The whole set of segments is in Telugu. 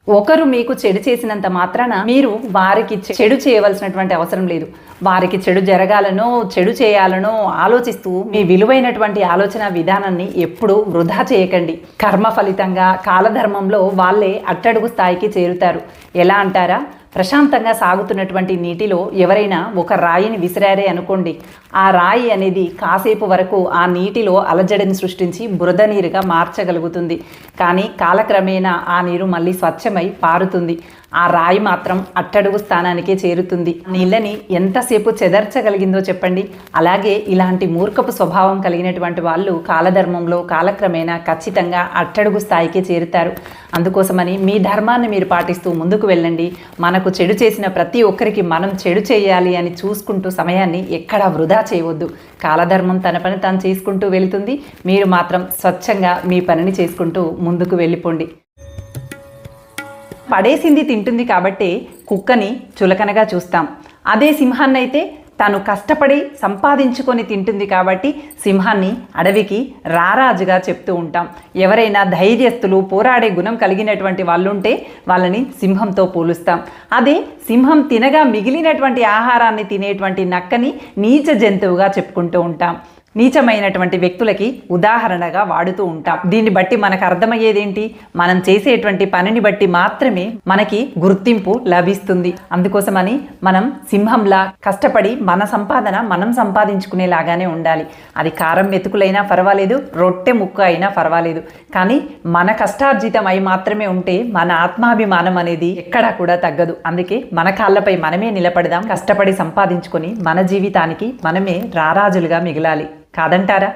ఒకరు మీకు చెడు చేసినంత మాత్రాన మీరు వారికి చెడు చేయవలసినటువంటి అవసరం లేదు. వారికి చెడు జరగాలనో చెడు చేయాలనో ఆలోచిస్తూ మీ విలువైనటువంటి ఆలోచన విధానాన్ని ఎప్పుడూ వృధా చేయకండి. కర్మ ఫలితంగా కాలధర్మంలో వాళ్ళే అట్టడుగు స్థాయికి చేరుతారు. ఎలా అంటారా? ప్రశాంతంగా సాగుతున్నటువంటి నీటిలో ఎవరైనా ఒక రాయిని విసిరారే అనుకోండి, ఆ రాయి అనేది కాసేపు వరకు ఆ నీటిలో అలజడిని సృష్టించి బురద నీరుగా మార్చగలుగుతుంది. కానీ కాలక్రమేణా ఆ నీరు మళ్ళీ స్వచ్ఛమై పారుతుంది. ఆ రాయి మాత్రం అట్టడుగు స్థానానికే చేరుతుంది. నీళ్ళని ఎంతసేపు చెదర్చగలిగిందో చెప్పండి. అలాగే ఇలాంటి మూర్ఖపు స్వభావం కలిగినటువంటి వాళ్ళు కాలధర్మంలో కాలక్రమేణా ఖచ్చితంగా అట్టడుగు స్థాయికే చేరుతారు. అందుకోసమని మీ ధర్మాన్ని మీరు పాటిస్తూ ముందుకు వెళ్ళండి. మనకు చెడు చేసిన ప్రతి ఒక్కరికి మనం చెడు చేయాలి అని చూసుకుంటూ సమయాన్ని ఎక్కడా వృధా చేయవద్దు. కాలధర్మం తన పని తాను చేసుకుంటూ వెళుతుంది. మీరు మాత్రం స్వచ్ఛంగా మీ పనిని చేసుకుంటూ ముందుకు వెళ్ళిపోండి. పడేసింది తింటుంది కాబట్టి కుక్కని చులకనగా చూస్తాం. అదే సింహాన్నైతే తను కష్టపడి సంపాదించుకొని తింటుంది కాబట్టి సింహాన్ని అడవికి రారాజుగా చెప్తూ ఉంటాం. ఎవరైనా ధైర్యస్తులు, పోరాడే గుణం కలిగినటువంటి వాళ్ళుంటే వాళ్ళని సింహంతో పోలుస్తాం. అదే సింహం తినగా మిగిలినటువంటి ఆహారాన్ని తినేటువంటి నక్కని నీచ జంతువుగా చెప్పుకుంటూ ఉంటాం. నీచమైనటువంటి వ్యక్తులకి ఉదాహరణగా వాడుతూ ఉంటాం. దీన్ని బట్టి మనకు అర్థమయ్యేదేంటి? మనం చేసేటువంటి పనిని బట్టి మాత్రమే మనకి గుర్తింపు లభిస్తుంది. అందుకోసమని మనం సింహంలా కష్టపడి మన సంపాదన మనం సంపాదించుకునేలాగానే ఉండాలి. అది కారం మెతుకులైనా పర్వాలేదు, రొట్టె ముక్క అయినా పర్వాలేదు. కానీ మన కష్టార్జితం అయి మాత్రమే ఉంటే మన ఆత్మాభిమానం అనేది ఎక్కడా కూడా తగ్గదు. అందుకే మన కాళ్ళపై మనమే నిలబడదాం. కష్టపడి సంపాదించుకొని మన జీవితానికి మనమే రారాజులుగా మిగలాలి. కాదంటారా?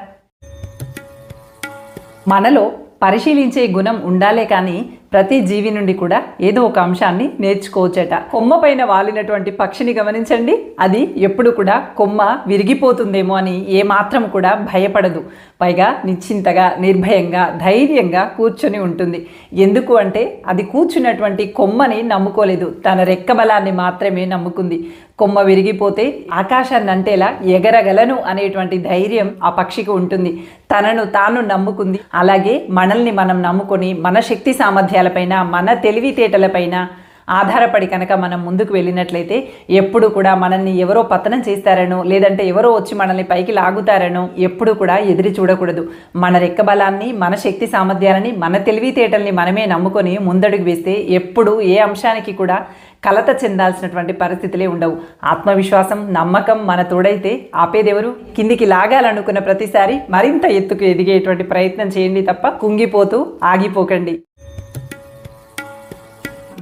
మనలో పరిశీలించే గుణం ఉండాలే కానీ ప్రతి జీవి నుండి కూడా ఏదో ఒక అంశాన్ని నేర్చుకోవచ్చట. కొమ్మ పైన వాలినటువంటి పక్షిని గమనించండి. అది ఎప్పుడు కూడా కొమ్మ విరిగిపోతుందేమో అని ఏమాత్రం కూడా భయపడదు. పైగా నిశ్చింతగా, నిర్భయంగా, ధైర్యంగా కూర్చొని ఉంటుంది. ఎందుకు అంటే అది కూర్చున్నటువంటి కొమ్మని నమ్ముకోలేదు, తన రెక్క బలాన్ని మాత్రమే నమ్ముకుంది. కొమ్మ విరిగిపోతే ఆకాశాన్ని అంటేలా ఎగరగలను అనేటువంటి ధైర్యం ఆ పక్షికి ఉంటుంది. తనను తాను నమ్ముకుంది. అలాగే మనల్ని మనం నమ్ముకొని మన శక్తి సామర్థ్యాలపైన, మన తెలివితేటలపైన ఆధారపడి కనుక మనం ముందుకు వెళ్ళినట్లయితే ఎప్పుడు కూడా మనల్ని ఎవరో పతనం చేస్తారనో, లేదంటే ఎవరో వచ్చి మనల్ని పైకి లాగుతారనో ఎప్పుడు కూడా ఎదురు చూడకూడదు. మన రెక్క బలాన్ని, మన శక్తి సామర్థ్యాలని, మన తెలివితేటల్ని మనమే నమ్ముకొని ముందడుగు వేస్తే ఎప్పుడు ఏ అంశానికి కూడా కలత చెందాల్సినటువంటి పరిస్థితులే ఉండవు. ఆత్మవిశ్వాసం, నమ్మకం మన తోడైతే ఆపేదెవరు? కిందికి లాగాలనుకున్న ప్రతిసారి మరింత ఎత్తుకు ఎదిగేటువంటి ప్రయత్నం చేయండి తప్ప కుంగిపోతూ ఆగిపోకండి.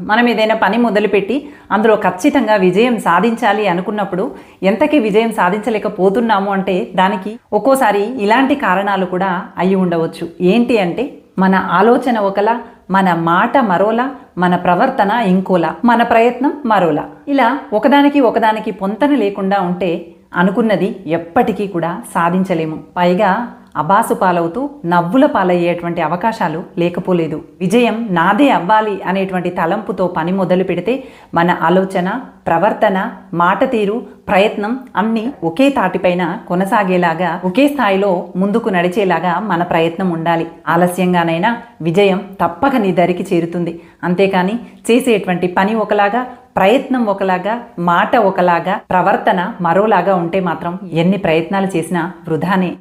మనం ఏదైనా పని మొదలుపెట్టి అందులో ఖచ్చితంగా విజయం సాధించాలి అనుకున్నప్పుడు ఎంతకీ విజయం సాధించలేకపోతున్నాము అంటే దానికి ఒక్కోసారి ఇలాంటి కారణాలు కూడా అయి ఉండవచ్చు. ఏంటి అంటే మన ఆలోచన ఒకలా, మన మాట మరోలా, మన ప్రవర్తన ఇంకోలా, మన ప్రయత్నం మరోలా. ఇలా ఒకదానికి పొంతన లేకుండా ఉంటే అనుకున్నది ఎప్పటికీ కూడా సాధించలేము. పైగా అబాసు పాలవుతూ నవ్వుల పాలయ్యేటువంటి అవకాశాలు లేకపోలేదు. విజయం నాదే అవ్వాలి అనేటువంటి తలంపుతో పని మొదలు పెడితే మన ఆలోచన, ప్రవర్తన, మాట తీరు, ప్రయత్నం అన్నీ ఒకే తాటిపైన కొనసాగేలాగా, ఒకే స్థాయిలో ముందుకు నడిచేలాగా మన ప్రయత్నం ఉండాలి. ఆలస్యంగానైనా విజయం తప్పక నీ దరికి చేరుతుంది. అంతేకాని చేసేటువంటి పని ఒకలాగా, ప్రయత్నం ఒకలాగా, మాట ఒకలాగా, ప్రవర్తన మరోలాగా ఉంటే మాత్రం ఎన్ని ప్రయత్నాలు చేసినా వృధానే.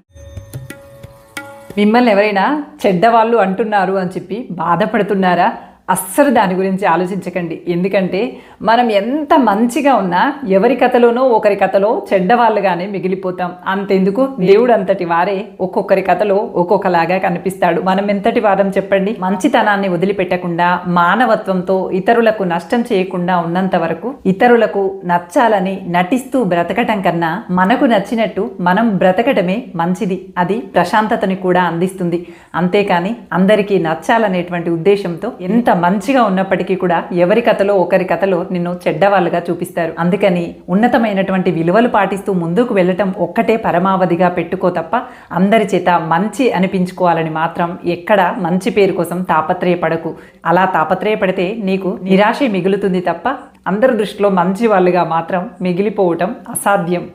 మిమ్మల్ని ఎవరైనా చెడ్డవాళ్ళు అంటున్నారు అని చెప్పి బాధపడుతున్నారా? అస్సలు దాని గురించి ఆలోచించకండి. ఎందుకంటే మనం ఎంత మంచిగా ఉన్నా ఎవరి కథలోనో ఒకరి కథలో చెడ్డవాళ్ళుగానే మిగిలిపోతాం. అంతెందుకు, దేవుడు అంతటి వారే ఒక్కొక్కరి కథలో ఒక్కొక్కలాగా కనిపిస్తాడు. మనం ఎంతటి వారం చెప్పండి? మంచితనాన్ని వదిలిపెట్టకుండా, మానవత్వంతో ఇతరులకు నష్టం చేయకుండా ఉన్నంత వరకు ఇతరులకు నచ్చాలని నటిస్తూ బ్రతకటం కన్నా మనకు నచ్చినట్టు మనం బ్రతకటమే మంచిది. అది ప్రశాంతతని కూడా అందిస్తుంది. అంతేకాని అందరికీ నచ్చాలనేటువంటి ఉద్దేశంతో ఎంత మంచిగా ఉన్నప్పటికీ కూడా ఎవరి కథలో ఒకరి కథలో నిన్ను చెడ్డవాళ్ళుగా చూపిస్తారు. అందుకని ఉన్నతమైనటువంటి విలువలు పాటిస్తూ ముందుకు వెళ్ళటం ఒక్కటే పరమావధిగా పెట్టుకో తప్ప అందరి చేత మంచి అనిపించుకోవాలని మాత్రం ఎక్కడ మంచి పేరు కోసం తాపత్రయపడకు. అలా తాపత్రయపడితే నీకు నిరాశే మిగులుతుంది తప్ప అందరి దృష్టిలో మంచి వాళ్ళుగా మాత్రం మిగిలిపోవటం అసాధ్యం.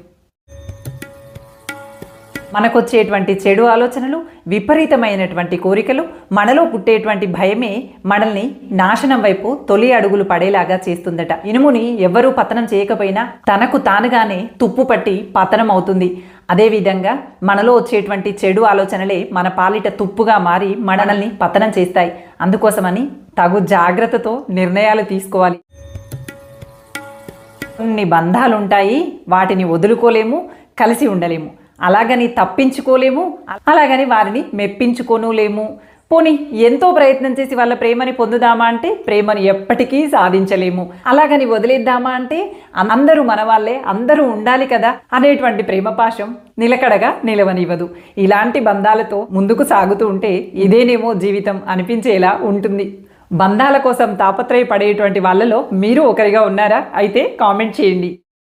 మనకొచ్చేటువంటి చెడు ఆలోచనలు, విపరీతమైనటువంటి కోరికలు, మనలో పుట్టేటువంటి భయమే మనల్ని నాశనం వైపు తొలి అడుగులు పడేలాగా చేస్తుందట. ఇనుముని ఎవ్వరూ పతనం చేయకపోయినా తనకు తానుగానే తుప్పు పట్టి పతనం అవుతుంది. అదేవిధంగా మనలో వచ్చేటువంటి చెడు ఆలోచనలే మన పాలిట తుప్పుగా మారి మనల్ని పతనం చేస్తాయి. అందుకోసమని తగు జాగ్రత్తతో నిర్ణయాలు తీసుకోవాలి. కొన్ని బంధాలు ఉంటాయి, వాటిని వదులుకోలేము, కలిసి ఉండలేము. అలాగని తప్పించుకోలేము, అలాగని వారిని మెప్పించుకోనులేము. పోనీ ఎంతో ప్రయత్నం చేసి వాళ్ళ ప్రేమని పొందుదామా అంటే ప్రేమని ఎప్పటికీ సాధించలేము. అలాగని వదిలేద్దామా అంటే అందరూ మన వాళ్ళే, అందరూ ఉండాలి కదా అనేటువంటి ప్రేమ పాశం నిలకడగా నిలవనివ్వదు. ఇలాంటి బంధాలతో ముందుకు సాగుతూ ఉంటే ఇదేనేమో జీవితం అనిపించేలా ఉంటుంది. బంధాల కోసం తాపత్రయపడేటువంటి వాళ్ళలో మీరు ఒకరిగా ఉన్నారా? అయితే కామెంట్ చేయండి.